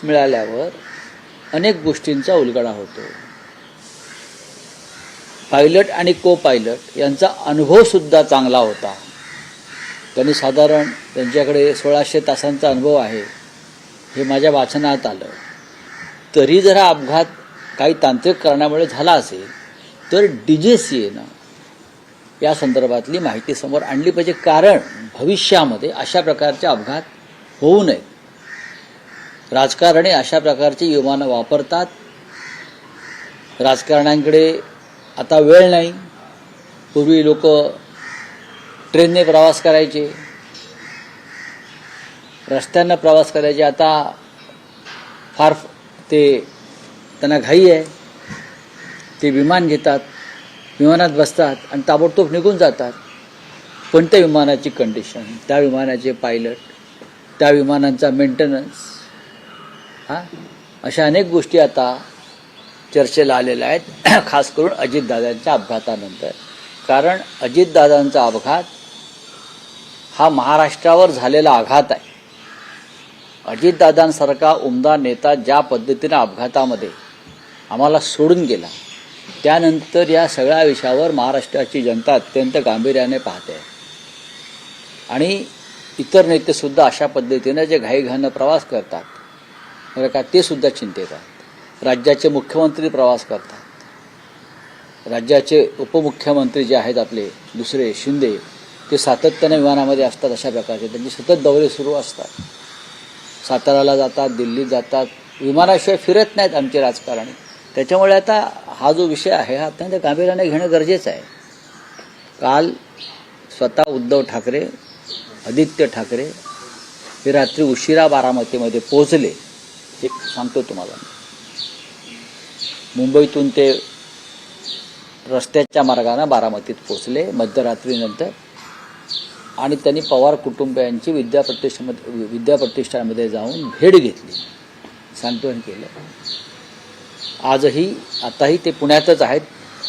मिळाल्यावर अनेक गोष्टींचा उलगडा होतो. पायलट आणि को पायलट यांचा अनुभवसुद्धा चांगला होता. त्यांनी साधारण त्यांच्याकडे 1600 तासांचा अनुभव आहे हे माझ्या वाचनात आलं. तरी जर हा अपघात काही तांत्रिक कारणामुळे झाला असेल तर DGCAनं या संदर्भातली माहिती समोर आणली पाहिजे. कारण भविष्यामध्ये अशा प्रकारचे अपघात होऊ नयेत. राजकारणी अशा प्रकारची विमानं वापरतात. राजकारण्यांकडे आता वेळ नाही. पूर्वी लोक ट्रेनने प्रवास करायचे, रस्त्यानं प्रवास करायचे. आता फार त्यांना घाई आहे, ते विमान घेतात, विमानात बसतात आणि ताबडतोब निघून जातात. पण त्या विमानाची कंडिशन, त्या विमानाचे पायलट, त्या विमानांचा मेंटेनन्स, अशा अनेक गोष्टी आता चर्चेला आलेल्या आहेत, खास करून अजितदादांच्या अपघातानंतर. कारण अजितदादांचा अपघात हा महाराष्ट्रावर झालेला आघात आहे. अजितदादांसारखा उमदा नेता ज्या पद्धतीनं अपघातामध्ये आम्हाला सोडून गेला, त्यानंतर या सगळ्या विषयावर महाराष्ट्राची जनता अत्यंत गांभीर्याने पाहते. आणि इतर नेतेसुद्धा अशा पद्धतीनं जे घाईघाईनं प्रवास करतात बरं का, ते सुद्धा चिंतेत आहेत. राज्याचे मुख्यमंत्री प्रवास करतात. राज्याचे उपमुख्यमंत्री जे आहेत आपले दुसरे शिंदे, ते सातत्यानं विमानामध्ये असतात. अशा प्रकारचे त्यांचे सतत दौरे सुरू असतात. साताऱ्याला जातात, दिल्लीत जातात, विमानाशिवाय फिरत नाहीत आमचे राजकारणी. त्याच्यामुळे आता हा जो विषय आहे हा अत्यंत गांभीर्याने घेणं गरजेचं आहे. काल स्वतः उद्धव ठाकरे, आदित्य ठाकरे हे रात्री उशिरा बारामतीमध्ये पोहोचले. हे सांगतो तुम्हाला. मुंबईतून ते रस्त्याच्या मार्गाने बारामतीत पोहोचले मध्यरात्रीनंतर. आणि त्यांनी पवार कुटुंबियांची विद्याप्रतिष्ठानमध्ये जाऊन भेट घेतली, सांत्वन केलं. आताही ते पुण्यातच आहेत.